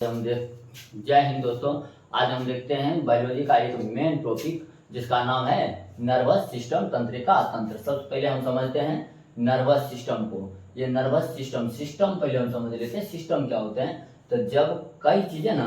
जय हिंद दोस्तों। आज हम देखते हैं बायोलॉजी का एक मेन टॉपिक जिसका नाम है नर्वस सिस्टम, तंत्रिका तंत्र। सबसे पहले हम समझते हैं नर्वस सिस्टम को। ये नर्वस सिस्टम पहले हम समझ लेते हैं सिस्टम क्या होते हैं। तो जब कई चीजें ना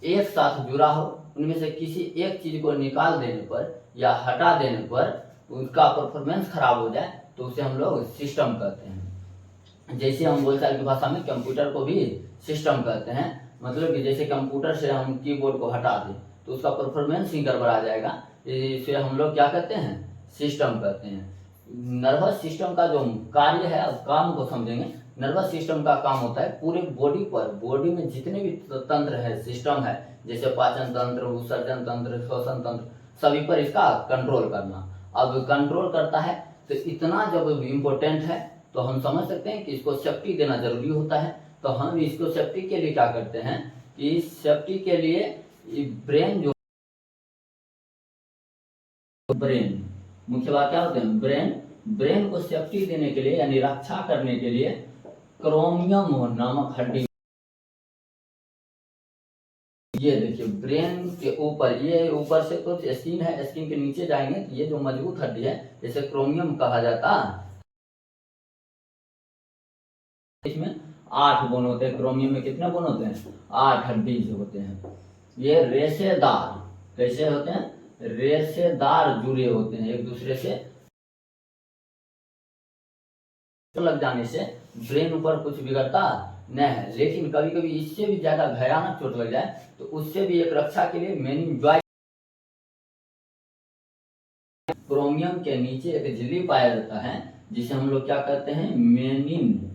एक साथ जुड़ा हो, उनमें से किसी एक चीज को निकाल देने पर या हटा देने पर उसका परफॉर्मेंस खराब हो जाए तो उसे हम लोग सिस्टम कहते हैं। जैसे हम बोलचाल की भाषा में कंप्यूटर को भी सिस्टम कहते हैं। मतलब कि जैसे कंप्यूटर से हम कीबोर्ड को हटा दें तो उसका परफॉर्मेंस ही गड़बड़ा जाएगा, इसे हम लोग क्या कहते हैं, सिस्टम कहते हैं। नर्वस सिस्टम का जो कार्य है, अब काम को समझेंगे। नर्वस सिस्टम का काम होता है पूरे बॉडी पर, बॉडी में जितने भी तंत्र है, सिस्टम है, जैसे पाचन तंत्र, उत्सर्जन तंत्र, श्वसन तंत्र, सभी पर इसका कंट्रोल करना। अब कंट्रोल करता है तो इतना जब इम्पोर्टेंट है तो हम समझ सकते हैं कि इसको सेफ्टी देना जरूरी होता है। तो हम इसको सेफ्टी के लिए क्या करते हैं कि सेफ्टी के लिए ब्रेन मुख्य बात क्या होते हैं, ब्रेन को सेफ्टी देने के लिए यानी रक्षा करने के लिए क्रोमियम नामक हड्डी, ये देखिए ब्रेन के ऊपर, ये ऊपर से तो स्किन है, स्किन के नीचे जाएंगे तो ये जो मजबूत हड्डी है इसे क्रोमियम कहा जाता है। इसमें 8 बोन होते हैं। क्रोमियम में कितने बोन होते हैं, 8 हड्डीज होते हैं। ये रेशेदार, कैसे होते हैं, रेशेदार जुड़े होते हैं एक दूसरे से। लग जाने से ब्रेन ऊपर कुछ बिगड़ता नहीं है, लेकिन कभी कभी इससे भी ज्यादा भयानक चोट लग जाए तो उससे भी एक रक्षा के लिए मेनिंजाइट, क्रोमियम के नीचे एक झिल्ली पाया जाता है जिसे हम लोग क्या कहते हैं, मेनिंजाइट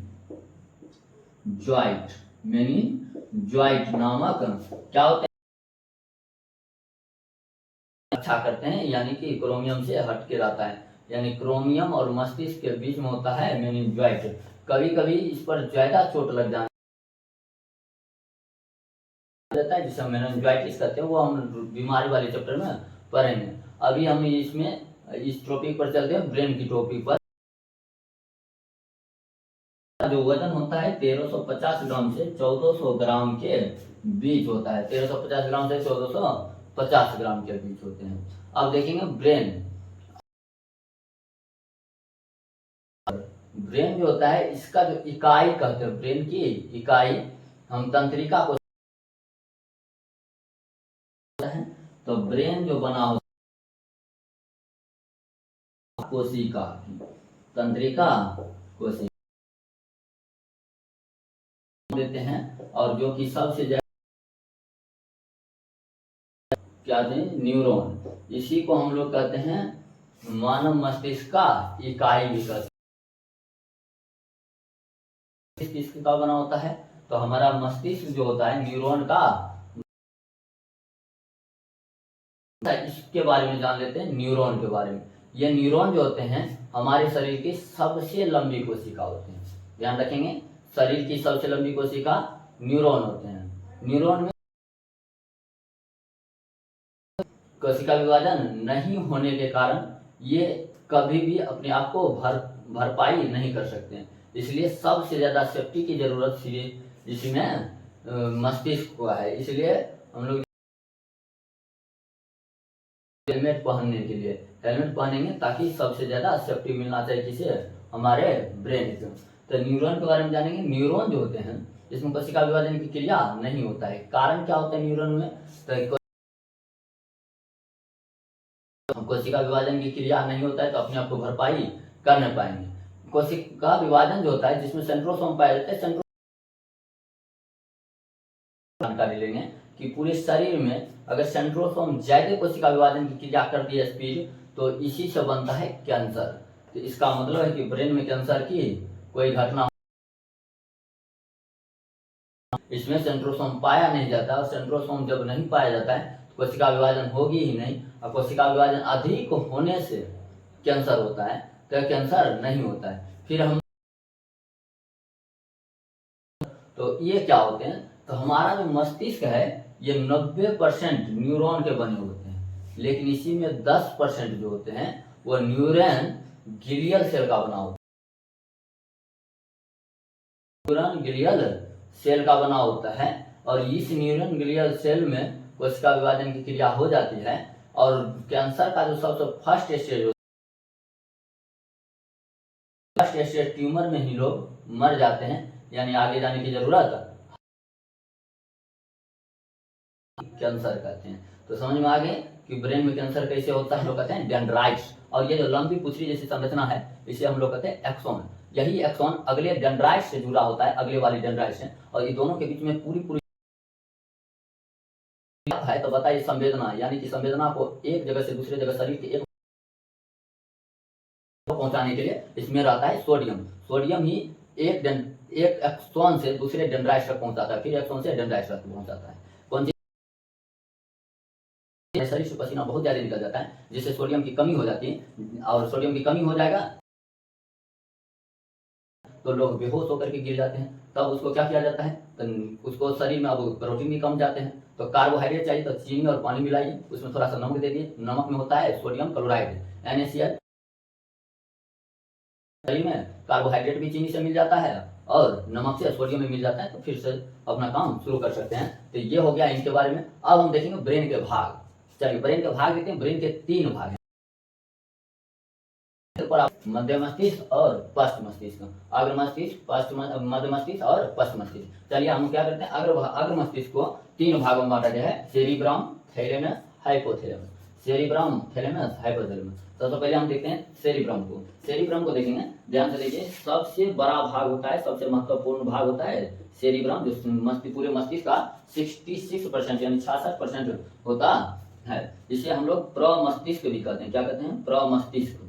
नामक क्या होते हैं, अच्छा करते हैं, यानी कि क्रोमियम से हट के रहता है। यानी क्रोमियम और मस्तिष्क के बीच में होता है मेनिंजाइट। कभी कभी इस पर ज्यादा चोट लग जाने है जिसे हम मेनिंजाइटिस कहते हैं, वो हम बीमारी वाले चैप्टर में पढ़ेंगे। अभी हम इसमें इस टॉपिक पर चलते हैं, ब्रेन की टॉपिक पर। जो वजन होता है 1350 ग्राम से 1400 ग्राम के बीच होता है। 1350 ग्राम से 1450 ग्राम के बीच होते हैं। अब देखेंगे ब्रेन जो होता है इसका जो इकाई कहते हैं, ब्रेन की इकाई हम तंत्रिका को है। तो ब्रेन जो बना होता है कोशिका, तंत्रिका कोशिका देते हैं, और जो कि सबसे ज्यादा क्या थे, न्यूरॉन। इसी को हम लोग कहते हैं मानव मस्तिष्क का इकाई भी कहते हैं। किसका बना होता है, तो हमारा मस्तिष्क जो होता है न्यूरॉन का, इसके बारे में जान लेते हैं, न्यूरॉन के बारे में। ये न्यूरॉन जो होते हैं हमारे शरीर की सबसे लंबी कोशिका होते हैं। ध्यान रखेंगे, शरीर की सबसे लंबी कोशिका न्यूरॉन होते हैं। न्यूरॉन में कोशिका विभाजन नहीं होने के कारण ये कभी भी अपने आप को भरपाई नहीं कर सकते हैं। इसलिए सबसे ज्यादा सेफ्टी की जरूरत इसमें मस्तिष्क को है। इसलिए हम लोग हेलमेट पहनने के लिए हेलमेट पहनेंगे ताकि सबसे ज्यादा सेफ्टी मिलना चाहिए किसे, हमारे ब्रेन को। तो न्यूरॉन के बारे में जानेंगे। न्यूरॉन जो होते हैं इसमें कोशिका विभाजन की क्रिया नहीं होता है। कारण क्या होता है न्यूरॉन में, तो कोशिका विभाजन की क्रिया नहीं होता है तो अपने आप को भरपाई कर नहीं पाएंगे। कोशिका विभाजन जो होता है जिसमें सेंट्रोसोम पाए जाते हैं, जानकारी लेंगे कि पूरे शरीर में अगर सेंट्रोसोम ज्यादा कोशिका विभाजन की क्रिया कर दी स्पीड तो इसी से बनता है कैंसर। तो इसका मतलब है कि ब्रेन में कैंसर की कोई घटना, इसमें सेंट्रोसोम पाया नहीं जाता, और सेंट्रोसोम जब नहीं पाया जाता है तो कोशिका विभाजन होगी ही नहीं, और कोशिका विभाजन अधिक होने से कैंसर होता है, तो कैंसर नहीं होता है। फिर हम तो ये क्या होते हैं, तो हमारा जो मस्तिष्क है ये 90% न्यूरॉन के बने होते हैं, लेकिन इसी में 10% जो होते हैं वो न्यूरॉन ग्लियल सेल का बना होता है। न्यूरॉन ग्लियल सेल का बना होता है, और इस न्यूरन ग्लियल सेल में कोशिका विभाजन की क्रिया हो जाती है और कैंसर का जो सबसे फर्स्ट स्टेज ट्यूमर में ही लोग मर जाते हैं, यानी आगे जाने की जरूरत कैंसर कहते हैं। तो समझ में आ गए कि ब्रेन में कैंसर कैसे होता है। लोग कहते हैं डेंड्राइट्स, और ये जो लंबी पुछड़ी जैसी संरचना है इसे हम लोग कहते हैं एक्सोन। यही एक्सोन अगले डेंड्राइट से जुड़ा होता है, अगले वाली डेंड्राइट से, और ये दोनों के बीच में पूरी है। तो बताइए संवेदना, यानी कि संवेदना को एक जगह से दूसरे जगह शरीर के एक पहुंचाने के लिए इसमें रहता है सोडियम। सोडियम ही एक एक्सोन से दूसरे डेंड्राइट तक पहुंचाता है, फिर एक्सोन से डेंड्राइट तक पहुंचाता है। कौन शरीर से पसीना बहुत ज्यादा निकल जाता है, जिससे सोडियम की कमी हो जाती है, और सोडियम की कमी हो जाएगा तो लोग बेहोश होकर के गिर जाते हैं। तब उसको क्या किया जाता है, तो उसको शरीर में अब प्रोटीन भी कम जाते हैं, तो कार्बोहाइड्रेट चाहिए, तो चीनी और पानी मिलाइए, उसमें थोड़ा सा नमक दे दिए, नमक में होता है सोडियम क्लोराइड NaCl। शरीर में कार्बोहाइड्रेट भी चीनी से मिल जाता है और नमक से सोडियम में मिल जाता है, तो फिर से अपना काम शुरू कर सकते हैं। तो ये हो गया इनके बारे में। अब हम देखेंगे ब्रेन के भाग। चलिए ब्रेन के भाग देखते हैं। ब्रेन के 3 भाग हैं, मध्य मस्तिष्क और पश्च मस्तिष्क। अग्र मस्तिष्क, मध्य मस्तिष्क और पश्च मस्तिष्क। चलिए हम क्या करते हैं, अग्र मस्तिष्क को 3 भागों में बांटा गया है, cerebrum, thalamus, hypothalamus. Cerebrum, thalamus, hypothalamus. तो पहले हम देखते हैं सेरिब्रम को। सेरिब्रम को देखेंगे, ध्यान से देखिए, सबसे बड़ा भाग होता है, सबसे महत्वपूर्ण भाग होता है सेरिब्रम, जो पूरे मस्तिष्क का 66% यानी 66% होता है। इसे हम लोग प्रमस्तिष्क भी कहते हैं। क्या कहते हैं, प्रमस्तिष्क।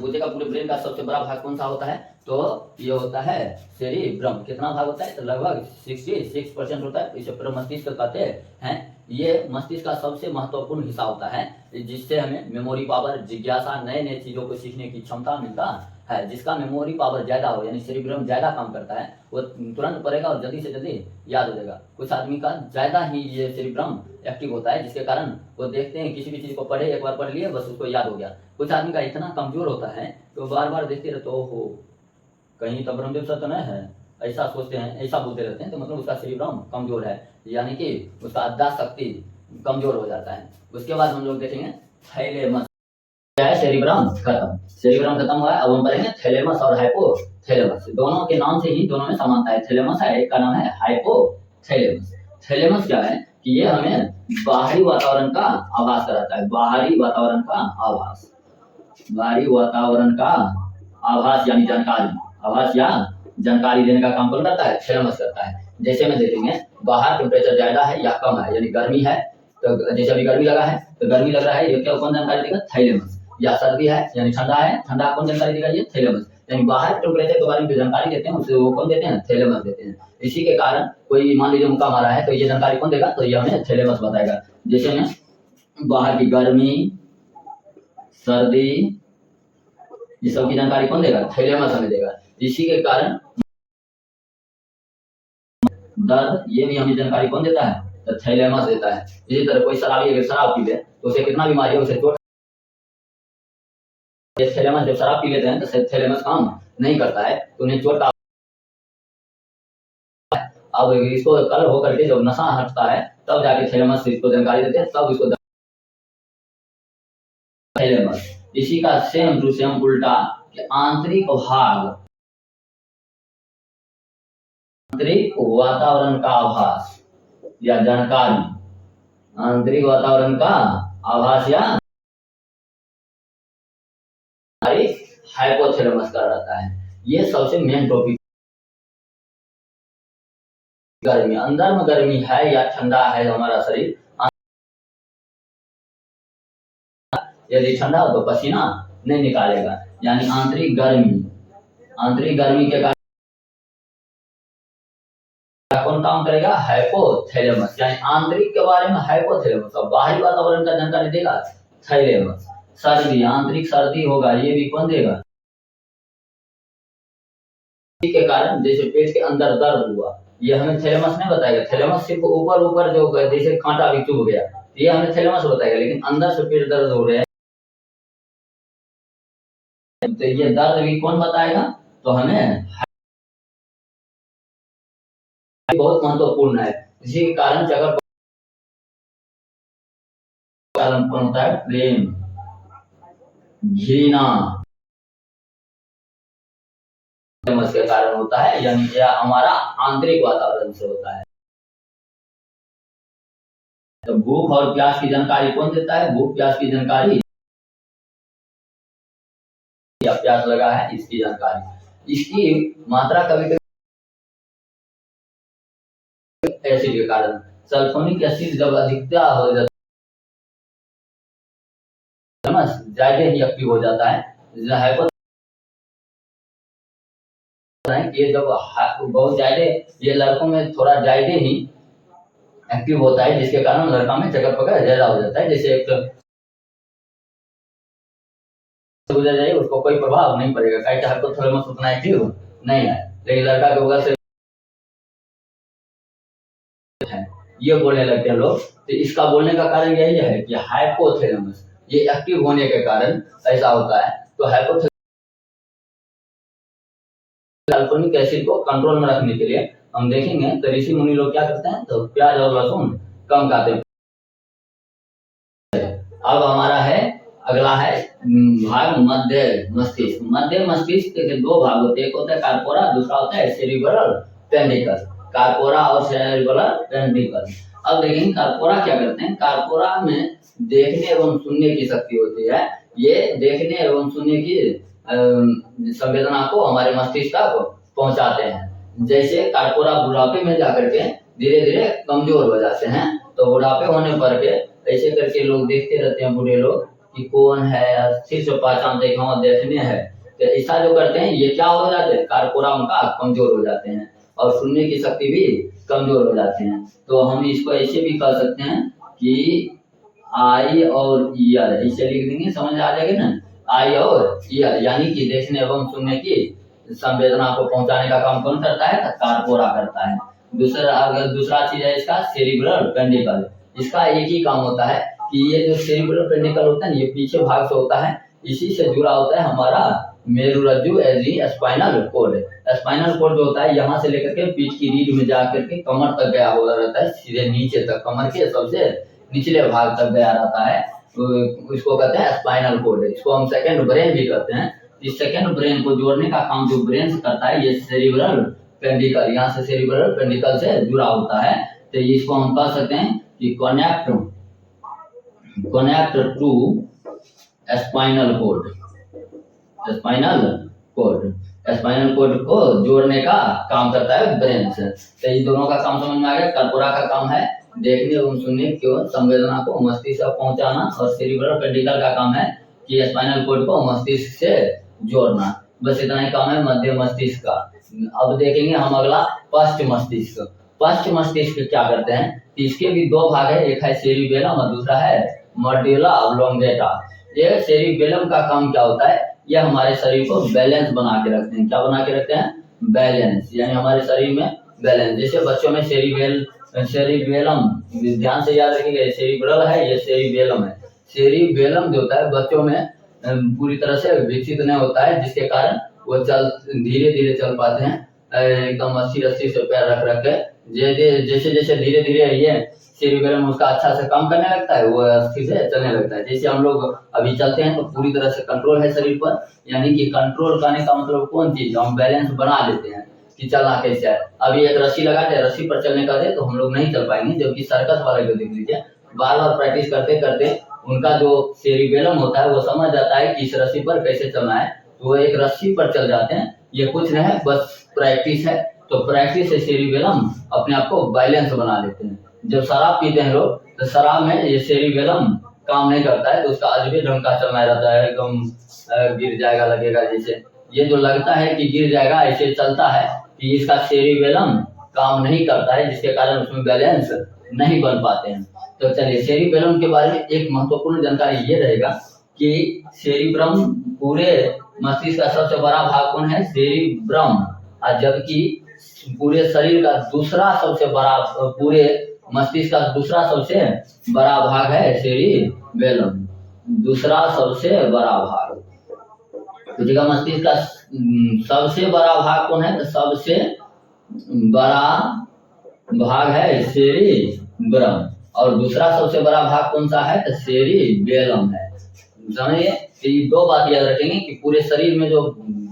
पूछेगा पूरे ब्रेन का सबसे बड़ा भाग कौन सा होता है, तो ये होता है सेरिब्रम। कितना भाग होता है, तो लगभग 66% होता है, इसे प्रमस्तिष्क कहते हैं। ये मस्तिष्क का सबसे महत्वपूर्ण हिस्सा होता है, जिससे हमें मेमोरी पावर, जिज्ञासा, नए नए चीजों को सीखने की क्षमता मिलता है। जिसका मेमोरी पावर ज्यादा हो, यानी सेरिब्रम ज्यादा काम करता है, वो तुरंत पढ़ेगा और जल्दी से जल्दी याद हो जाएगा। कुछ आदमी का ज्यादा ही ये सेरिब्रम एक्टिव होता है, जिसके कारण वो देखते हैं किसी भी चीज को पढ़े, एक बार पढ़ लिए बस उसको याद हो गया। कुछ आदमी का इतना कमजोर होता है कि वो बार बार देखते रहते, ओहो कहीं तो ब्रह्मदेव सर तो नहीं है, ऐसा सोचते हैं, ऐसा बोलते रहते हैं, तो मतलब उसका सेरिब्रम कमजोर है, यानी कि उसका अद्दा शक्ति कमजोर हो जाता है। उसके बाद हम लोग देखेंगे थैलेमस। क्या है, सेरिब्रम खत्म, सेरिब्रम खत्म हुआ है। अब हम पढ़ेंगे थैलेमस और हाइपोथैलेमस। दोनों के नाम से ही दोनों में समानता है। थैलेमस है, एक का नाम है हाइपोथैलेमस। थैलेमस क्या है कि ये हमें बाहरी वातावरण का आभास कराता है, बाहरी वातावरण का आभास, बाहरी वातावरण का आभास यानी जानकारी, आभास या जानकारी देने का काम कौन करता है, थैलेमस करता है। जैसे में देखेंगे बाहर टेम्परेचर ज्यादा है या कम है, यानी गर्मी है, तो जैसे अभी गर्मी लगा है तो गर्मी लग रहा है, ये क्या कौन जानकारी देगा, थैलेमस। या सर्दी है यानी ठंडा है, ठंडा कौन जानकारी देगा, ये थैलेमस। यानी बाहर टेम्परेचर के बारे में जो जानकारी देते हैं उसे वो कौन देते हैं, थैलेमस देते हैं। इसी के कारण कोई मान लीजिए मुक्का मारा है तो ये जानकारी कौन देगा, तो ये हमें थैलेमस बताएगा। जैसे में बाहर की गर्मी, सर्दी, ये सब की जानकारी कौन देगा, थैलेमस हमें देगा। इसी के कारण दर्द, ये भी हमें जानकारी कौन देता है, तो थैलेमस देता है। इसी तरह कोई शराबी अगर शराब पी ले तो उसे कितना बीमारी है, उसे चोट, थैलेमस जब शराब पी लेते हैं तो थैलेमस काम नहीं करता है, तो उन्हें चोट का, अब इसको कल होकर के जब नशा हटता है तब जाके थैलेमस इसको जानकारी देते हैं, तब इसको थैलेमस। इसी का सेम टू सेम उल्टा कि आंतरिक भाग, आंतरिक वातावरण का आभास या जानकारी, आंतरिक वातावरण का आभास या हाइपोथैलेमस का रहता है। ये सबसे मेन टॉपिक। गर्मी, अंदर में गर्मी है या ठंडा है हमारा शरीर, यदि ठंडा हो तो पसीना नहीं निकालेगा, यानी आंतरिक गर्मी, आंतरिक गर्मी के कारण कौन काम करेगा, हाइपोथैलेमस। यानी आंतरिक के बारे में हाइपोथैलेमस, और बाहरी वातावरण का जानकारी देगा थैलेमस। सर्दी, आंतरिक सर्दी होगा, ये भी कौन देगा, के कारण जैसे पेट के अंदर दर्द हुआ, ये हमें थैलेमस नहीं बताएगा। थैलेमस सिर्फ ऊपर ऊपर जो जैसे कांटा भी चुभ गया, ये हमें थैलेमस बताएगा, लेकिन अंदर से पेट दर्द हो रहा है तो ये दर्द भी कौन बताएगा, तो हमें बहुत महत्वपूर्ण है। इसी के कारण जगह कारण होता है प्रेम, घृणा के कारण होता है, यानी यह हमारा आंतरिक वातावरण से होता है। तो भूख और प्यास की जानकारी कौन देता है? भूख प्यास की जानकारी, या प्यास लगा है इसकी जानकारी। इसकी मात्रा कभी कभी एसिड के कारण, सल्फोनिक एसिड जब अधिकता हो जाता है, ज्यादा ही एक्टिव हो जाता है। ये जब बहुत ज्यादा, ये लड़कों में थोड़ा ज्यादा ही एक्टिव होता है, जिसके कारण लड़का में चक्कर पकड़ ज्यादा हो जाता है। जैसे एक गुजर जाए उसको कोई प्रभाव नहीं पड़ेगा, क्या कि हाइपोथैलेमस उतना एक्टिव नहीं है, लेकिन लड़का के बगल से है, ये बोलने लगते हैं लोग। तो इसका बोलने का कारण यही है कि हाइपोथैलेमस ये एक्टिव होने के कारण ऐसा होता है। तो सल्फोनिक एसिड को कंट्रोल में रखने के लिए हम देखेंगे तो ऋषि मुनि लोग क्या करते हैं, तो प्याज और लहसुन कम खाते हैं। अब हमारा है अगला है भाग मध्य मस्तिष्क। मध्य मस्तिष्क के दो भाग होते हैं, एक होता है कार्पोरा, दूसरा होता है सेरिब्रल पेंडिकल। कार्पोरा और सेरिब्रल पेंडिकल। अब देखेंगे कार्पोरा क्या करते हैं। कार्पोरा में देखने एवं सुनने की शक्ति होती है। ये देखने एवं सुनने की संवेदना को हमारे मस्तिष्क को पहुंचाते हैं। जैसे कार्पोरा बुढ़ापे में जाकर के धीरे धीरे कमजोर हो जाते हैं। तो बुढ़ापे होने पर के ऐसे करके लोग देखते रहते हैं, बूढ़े लोग, कि कौन है, सिर्फ पहचानते हाँ देखने है। तो ऐसा जो करते हैं ये क्या हो जाते हैं, कार्पोरा उनका कमजोर हो जाते हैं और सुनने की शक्ति भी कमजोर हो जाते हैं। तो हम इसको ऐसे भी कर सकते हैं कि आई और ईयर ऐसे लिख देंगे, समझ आ जाएगा ना। आई और ईयर यानी कि देखने एवं सुनने की संवेदना को पहुंचाने का काम कौन करता है, कार्पोरा करता है। दूसरा चीज है इसका सेरिब्रल पेंडिकल। इसका एक ही काम होता है कि ये जो सेरिब्रल पेंडिकल होता है ये पीछे भाग से होता है, इसी से जुड़ा होता है हमारा मेरुरज्जु एजी स्पाइनल कोड। स्पाइनल कोड जो होता है यहाँ से लेकर के पीठ की रीढ़ में जाकर के कमर तक गया हुआ रहता है, सीधे नीचे तक, कमर के सबसे निचले भाग तक गया रहता है। तो इसको कहते हैं स्पाइनल कोड। इसको हम सेकंड ब्रेन भी कहते हैं। इस सेकंड ब्रेन को जोड़ने का काम जो ब्रेन से करता है ये सेरिब्रल पेंडिकल, यहाँ से सेरिब्रल पेंडिकल से जुड़ा होता है। तो इसको हम कह सकते हैं कि connect to spinal cord. Spinal cord को जोड़ने का काम करता है ब्रेन से। तो इन दोनों का काम समझ में आ गया। कार्पोरा का काम है देखने एवं सुनने की संवेदना को मस्तिष्क तक पहुंचाना, और सेरिब्रल पेंडिकल का काम है कि स्पाइनल कोड को मस्तिष्क से जोड़ना। बस इतना ही काम है मध्य मस्तिष्क का। अब देखेंगे हम अगला पश्च मस्तिष्क। पश्च मस्तिष्क क्या करते हैं, इसके भी दो भाग है, एक है सेरिबेलम और दूसरा है मेडुला ऑब्लोंगेटा। ये सेरिबेलम का काम क्या होता है, यह हमारे शरीर को बैलेंस बना के रखते हैं। क्या बना के रखते हैं, बैलेंस, यानी हमारे शरीर में बैलेंस। जैसे बच्चों में सेरिबेलम, ध्यान से याद रखिएगा, सेरिब्रल है ये सेरिबेलम है। सेरिबेलम जो होता है बच्चों में पूरी तरह से विकसित नहीं होता है, जिसके कारण वो धीरे धीरे चल पाते हैं, एकदम 80 से पैर रख रख के। जैसे जैसे धीरे धीरे ये सेरिबेलम उसका अच्छा से काम करने लगता है, वो अस्थि से चलने लगता है। जैसे हम लोग अभी चलते हैं तो पूरी तरह से कंट्रोल है शरीर पर, यानी कि कंट्रोल करने का मतलब कौन चीज, हम बैलेंस बना लेते हैं कि चलना कैसे है। अभी एक रस्सी लगा दे, रस्सी पर चलने का दे तो हम लोग नहीं चल पाएंगे। जबकि सर्कस वाले को देख लीजिए, बार बार प्रैक्टिस करते करते उनका जो सेरिबेलम होता है वो समझ जाता है कि इस रस्सी पर कैसे चलना है, तो वो एक रस्सी पर चल जाते हैं। ये कुछ नहीं है, बस प्रैक्टिस है। तो प्रैक्टिस से सेरिबेलम अपने आप को बैलेंस बना लेते हैं। जब शराब पीते हैं लोग तो शराब में ये सेरिबेलम काम नहीं करता है, तो उसका अजबे ढंग का चलना रहता है, एकदम गिर जाएगा लगेगा। जैसे ये जो लगता है कि गिर जाएगा ऐसे चलता है कि इसका सेरिबेलम काम नहीं करता है, जिसके कारण उसमें बैलेंस नहीं बन पाते हैं। तो चलिए सेरिबेलम के बारे में एक महत्वपूर्ण जानकारी ये रहेगा कि सेरिब्रम पूरे मस्तिष्क का सबसे बड़ा भाग कौन है, सेरिब्रम। जबकि पूरे शरीर का दूसरा सबसे बड़ा, पूरे मस्तिष्क का दूसरा सबसे बड़ा भाग है सेरिबेलम, दूसरा सबसे बड़ा भाग। तो जगह मस्तिष्क का सबसे बड़ा भाग कौन है, तो सबसे बड़ा भाग है सेरिब्रम, और दूसरा सबसे बड़ा भाग कौन सा है, तो सेरिबेलम है। समझिए, तो ये दो बात याद रखेंगे कि पूरे शरीर में जो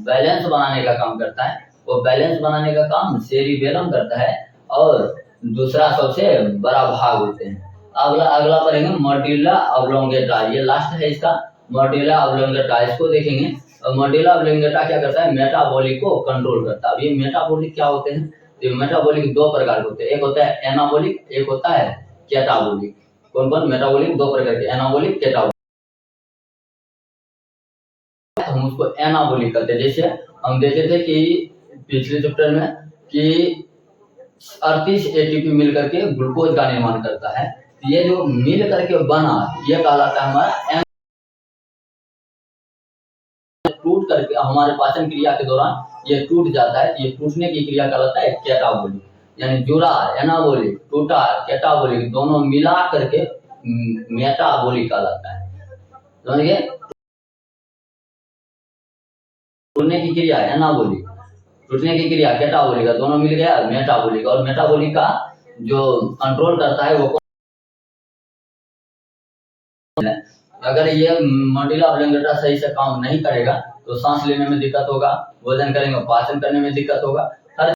बैलेंस बनाने का काम करता है, वो बैलेंस बनाने का काम सेरिबेलम करता है, और दूसरा सबसे बड़ा भाग होते हैं। अगला अगला पढ़ेंगे मॉड्यूला ऑब्लोंगेटा, ये लास्ट है इसका, मॉड्यूला ऑब्लोंगेटा, इसको देखेंगे। मॉड्यूला ऑब्लोंगेटा क्या करता है, मेटाबॉलिक को कंट्रोल करता है। अब ये मेटाबॉलिक क्या होते हैं, तो मेटाबॉलिक दो प्रकार के होते हैं, एक होता है एनाबॉलिक, एक होता है कैटाबॉलिक। कौन कौन मेटाबॉलिक दो प्रकार के, एनाबॉलिक, कैटाबॉलिक। हम उसको एनाबॉलिक करते हैं। जैसे हम देखे थे कि पिछले चैप्टर में कि 38 एटीपी मिल करके ग्लूकोज का निर्माण करता है, तो ये जो मिल करके बना ये कहलाता है हमारा, टूट करके हमारे पाचन क्रिया के दौरान ये टूट जाता है, ये टूटने की क्रिया कहलाता है कैटाबॉलिक। यानी जुड़ा, एनाबॉलिक, टूटा, कैटाबॉलिक दोनों मिला करके मेटाबॉलिक कहलाता है। समझिए, टूटने की क्रिया एनाबॉलिक, टूटने की क्रिया कैटाबॉलिक, दोनों मिल गया मेटाबॉलिक। और मेटाबॉलिक का जो कंट्रोल करता है वो अगर ये मॉड्यूला ऑब्लोंगेटा सही से काम नहीं करेगा तो सांस लेने में दिक्कत होगा, भोजन करेंगे पाचन करने में दिक्कत होगा, हर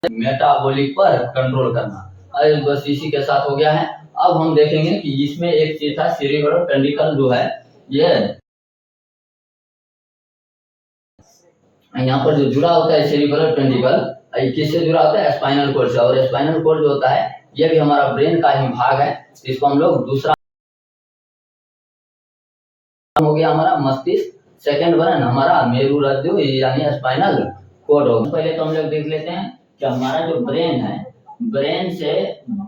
मेटाबॉलिक पर कंट्रोल करना। बस इसी के साथ हो गया है। अब हम देखेंगे कि इसमें एक चीज था सेरिब्रल पेंडिकल जो है, ये यहाँ पर जो जुड़ा होता है सेरिब्रल पेंडिकल, किससे जुड़ा होता है, स्पाइनल कोर्ड से। और स्पाइनल कोर्ड जो होता है ये भी हमारा ब्रेन का ही भाग है। इसको हम लोग दूसरा हो गया हमारा मस्तिष्क, सेकंड वन हमारा मेरुरज्जु यानी स्पाइनल कोड होगा। पहले तो हम लोग देख लेते हैं कि हमारा जो ब्रेन है, ब्रेन से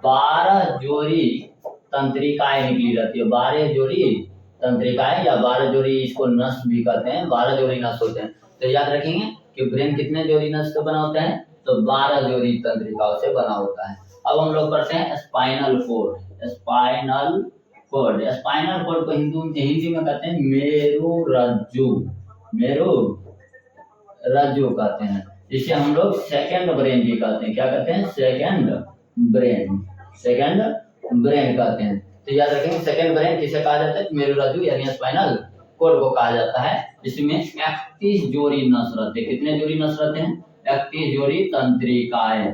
12 जोड़ी तंत्रिकाएं निकली रहती है, 12 जोड़ी तंत्रिकाएं या 12 जोड़ी इसको नस भी कहते हैं, 12 जोड़ी नस होते हैं। तो याद रखेंगे कि ब्रेन कितने जोड़ी नस से बना होता है, तो 12 जोड़ी तंत्रिकाओं से बना होता है। अब हम लोग पढ़ते हैं spinal cord. Spinal cord, spinal cord को हिंदी में कहते हैं मेरुरज्जु, मेरुरज्जु कहते हैं। इसे हम लोग सेकंड ब्रेन भी कहते हैं। क्या कहते हैं, सेकंड ब्रेन, सेकंड ब्रेन कहते हैं। तो याद रखेंगे सेकंड ब्रेन किसे कहा जाता है, मेरुरज्जु यानी स्पाइनल कोड को कहा जाता है। इसमें 31 जोड़ी नस रहते हैं। कितने जोड़ी नस रहते हैं, 31 जोड़ी तंत्रिकाएं,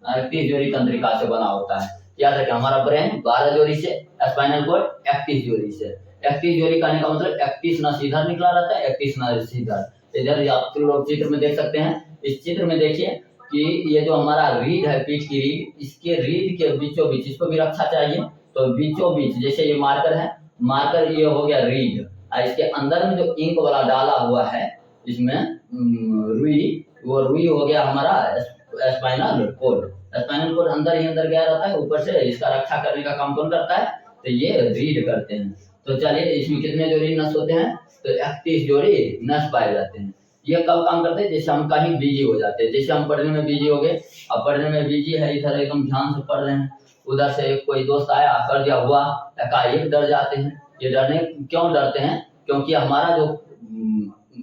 31 जोड़ी तंत्रिका से बना होता है। याद रखें हमारा ब्रेन 12 जोड़ी से, स्पाइनल कोड 31 जोड़ी से। 31 जोड़ी कहने का मतलब 31 नस इधर निकला रहता है, 31 नस इधर। इधर आप लोग चित्र में देख सकते हैं। इस चित्र में देखिए कि ये जो हमारा रीढ़ है, पीठ की रीढ़, इसके रीढ़ के बीचों बीच, इसको भी रक्षा चाहिए, तो बीचों बीच जैसे ये मार्कर है, मार्कर ये हो गया रीढ़, और इसके अंदर में जो इंक वाला डाला हुआ है इसमें रुई, वो रुई हो गया हमारा स्पाइनल कोड। स्पाइनल कोड अंदर ही अंदर गया रहता है, ऊपर से इसका रक्षा करने का काम कौन करता है, तो ये रीढ़ करते हैं। तो चलिए इसमें कितने जोड़ी नस होते हैं, तो 31 जोड़ी नस पाए जाते हैं। ये कब काम करते हैं, जैसे हम कहीं बिजी हो जाते हैं, जैसे हम पढ़ने में बिजी हो गए, अब पढ़ने में बिजी है, इधर एकदम ध्यान से पढ़ रहे हैं, उधर से कोई दोस्त आया कर दिया हुआ, एकाएक डर जाते हैं। ये डरने क्यों डरते हैं, क्योंकि हमारा जो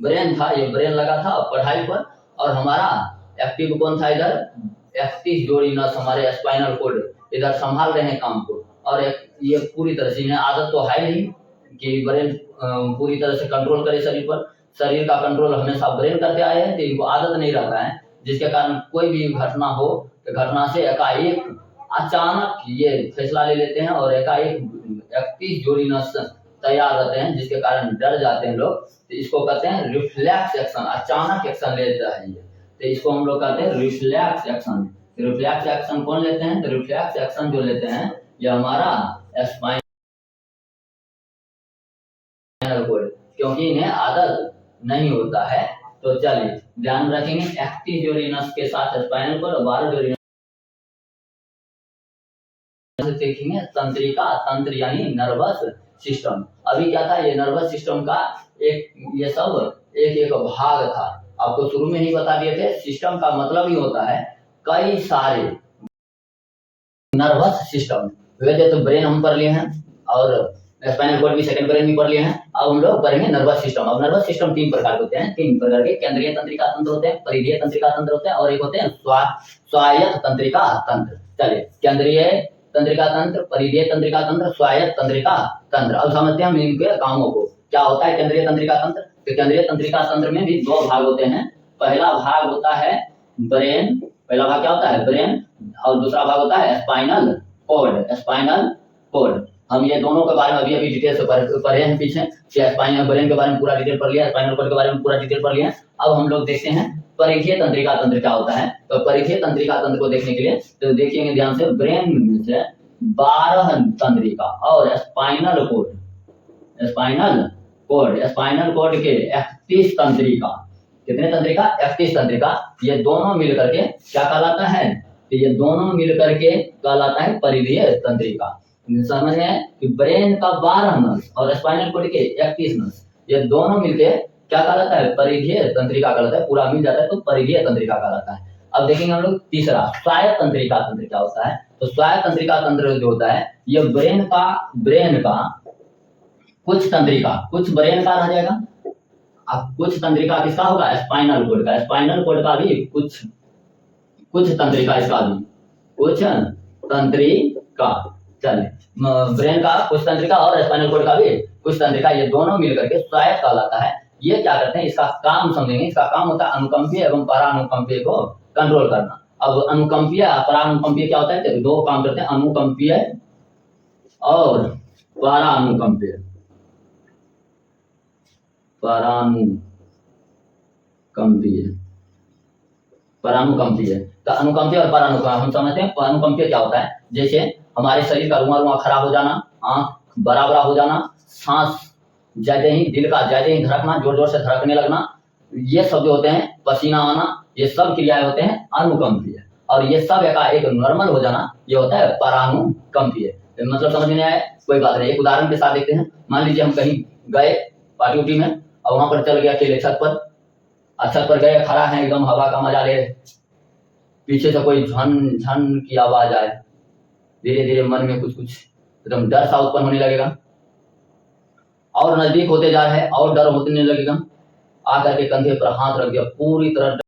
ब्रेन था, ये ब्रेन लगा था पढ़ाई पर, और हमारा एक्टिव कौन था इधर, 31 जोड़ी नस हमारे स्पाइनल कोड इधर संभाल रहे हैं काम को। और ये पूरी तरह से इन्हें आदत तो है नहीं कि ब्रेन पूरी तरह से कंट्रोल करे शरीर पर, शरीर का कंट्रोल हमेशा ब्रेन करते आए हैं, तो इनको आदत नहीं रहता है, जिसके कारण कोई भी घटना हो तो घटना से एकाएक अचानक ये फैसला ले लेते हैं, और एकाएक 31 जोड़ी नस तैयार रहते हैं, जिसके कारण डर जाते हैं लोग। तो इसको कहते हैं रिफ्लेक्स एक्शन, अचानक एक्शन लेता है ये, तो इसको हम लोग कहते हैं रिफ्लेक्स एक्शन। रिफ्लेक्स एक्शन कौन लेते हैं, तो रिफ्लेक्स एक्शन जो लेते हैं ये हमारा स्पाइनल कोड, क्योंकि इन्हें आदत नहीं होता है। तो चलिए ध्यान रखेंगे 31 जोड़ी नस के साथ स्पाइनल कोड और 12 जोड़ी देखेंगे तंत्रिका, तंत्र यानी नर्वस सिस्टम। अभी क्या था, ये नर्वस सिस्टम का एक, ये सब एक एक भाग था। आपको शुरू में ही बता दिए थे, सिस्टम का मतलब ही होता है कई सारे नर्वस सिस्टम। वैसे तो ब्रेन हम पढ़ लिए हैं, और स्पाइनल कॉर्ड भी सेकंड ब्रेन भी पढ़ लिए हैं। अब हम लोग पढ़ेंगे नर्वस सिस्टम। अब नर्वस सिस्टम तीन प्रकार के होते हैं, तीन प्रकार के, केंद्रीय तंत्रिका तंत्र होते हैं, परिधीय तंत्रिका तंत्र होते हैं और एक होते हैं स्वायत्त तंत्रिका तंत्र। चलिए, केंद्रीय तंत्रिका तंत्र, परिधीय तंत्रिका तंत्र, स्वायत्त तंत्रिका तंत्र। अब समझते हैं हम इनके कामों को। क्या होता है केंद्रीय तंत्रिका तंत्र? तो केंद्रीय तंत्रिका तंत्र में भी दो भाग होते हैं। पहला भाग होता है ब्रेन, पहला भाग क्या होता है? ब्रेन, और दूसरा भाग होता है स्पाइनल कॉर्ड। स्पाइनल कॉर्ड, हम ये दोनों के बारे में अभी डिटेल से पढ़े हैं पीछे। स्पाइनल ब्रेन के बारे में पूरा डिटेल पढ़ लिया, स्पाइनल कॉर्ड के बारे में पूरा डिटेल पढ़ लिया। अब हम लोग देखते हैं परिधीय तंत्रिका तंत्र क्या होता है। तो परिधीय तंत्रिका तंत्र को देखने के लिए तो देखिएंगे ध्यान से, ब्रेन में से 12 तंत्रिका और spinal cord, spinal cord, spinal cord के 31 तंत्रिका, कितने तंत्रिका? 31 तंत्रिका। ये दोनों मिलकर के क्या कहलाता है? तो ये दोनों मिलकर के कहलाता है परिधीय तंत्रिका। समझ में कि ब्रेन का 12 नस और स्पाइनल कॉर्ड के 31 नस, ये दोनों मिलके क्या कहलाता है? परिधीय तंत्रिका कहलाता है। पूरा मिल जाता है तो परिधीय तंत्रिका कहलाता है। अब देखेंगे हम लोग तीसरा, स्वायत्त तंत्रिका तंत्र क्या होता है। तो स्वायत्त तंत्रिका तंत्र जो होता है, ये ब्रेन का कुछ तंत्रिका, कुछ ब्रेन का रह जाएगा, अब कुछ तंत्रिका किसका होगा? स्पाइनल कॉर्ड का। स्पाइनल कॉर्ड का भी कुछ तंत्रिका, इसका भी कुछ तंत्रिका। चलिए, ब्रेन का कुछ तंत्रिका और स्पाइनल कॉर्ड का भी कुछ तंत्रिका, ये दोनों मिलकर के स्वायत्त कहलाता है। ये क्या करते हैं? इसका काम समझेंगे। इसका काम होता है अनुकंपीय एवं परानुकंपीय को कंट्रोल करना। अब अनुकंपीय परानुकंपीय क्या होता है? तो दो काम करते हैं, अनुकंपीय और परानुकंपीय। परानुकंपीय तो अनुकंपीय और परानुकंपीय हम समझते हैं। अनुकंपीय क्या होता है? जैसे हमारे शरीर का रुआ खराब हो जाना, आंख बड़ा बड़ा हो जाना, सांस ज्यादा ही, दिल का ज्यादा ही धड़कना, जोर जोर से धड़कने लगना, ये सब जो होते हैं, पसीना आना, ये सब क्रियाएं होते हैं अनुकंपीय। और ये सब एक नॉर्मल हो जाना, ये होता है परानुकंपीय। मतलब समझ में आया? कोई बात नहीं, एक उदाहरण के साथ देखते हैं। मान लीजिए हम कहीं गए पार्टी उटी में और वहां पर चल गया अकेले छत पर गए, खड़ा है एकदम, हवा का मजा ले रहे, पीछे से कोई झन झन की आवाज आए, धीरे धीरे मन में कुछ एकदम डर सा उत्पन्न होने लगेगा, और नजदीक होते जा रहे हैं और डर होने लगेगा। आकर के कंधे पर हाथ रख दिया, पूरी तरह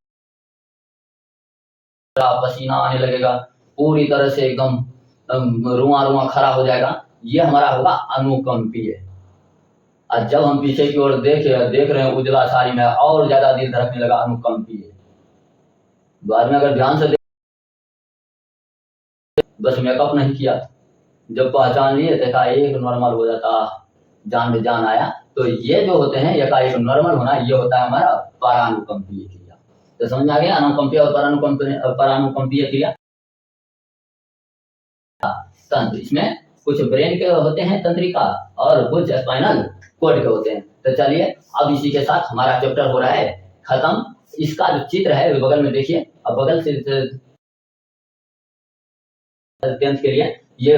पसीना आने लगेगा, पूरी तरह से एकदम रुआ खड़ा हो जाएगा। ये हमारा होगा अनुकंपीय। और जब हम पीछे की ओर देख रहे हैं उजला साड़ी में, और ज्यादा दिल धड़कने लगा, अनुकंपीय। बाद में अगर ध्यान से बस मेकअप नहीं किया, जब पहचान लिए देखा एक नॉर्मल हो जाता, जान में जान आया। तो ये जो होते हैं एकाएक नॉर्मल होना, ये होता है हमारा परानुकंपीय क्रिया। तो समझ आ गया अनुकंपीय और परानुकंपीय क्रिया तंत्र। इसमें कुछ ब्रेन के होते हैं तंत्रिका और कुछ स्पाइनल कॉर्ड के होते हैं। तो चलिए, अब इसी के साथ हमारा चैप्टर हो रहा है खत्म। इसका जो चित्र है बगल में देखिए, अब बगल से 10th के लिए ये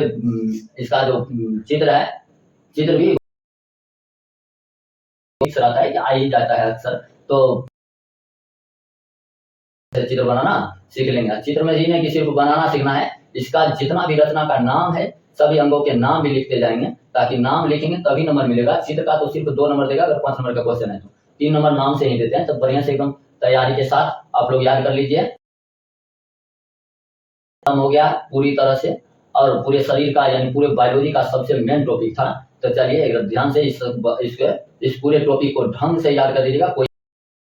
इसका जो चित्र है, चित्र भी रहता है कि आ ही जाता है अक्सर, तो चित्र बनाना सीख लेंगे। चित्र में जी नहीं कि सिर्फ बनाना सीखना है, इसका जितना भी रचना का नाम है, सभी अंगों के नाम भी लिखते जाएंगे, ताकि नाम लिखेंगे तभी नंबर मिलेगा। चित्र का तो सिर्फ 2 नंबर देगा अगर 5 नंबर का क्वेश्चन है तो, 3 नंबर नाम से ही देते हैं। तो बढ़िया से एकदम तैयारी के साथ आप लोग याद कर लीजिए। हो गया पूरी तरह से, और पूरे शरीर का यानी पूरे बायोलॉजी का सबसे मेन टॉपिक था। तो चलिए एकदम ध्यान से इस पूरे टॉपिक को ढंग से याद कर दीजिएगा। कोई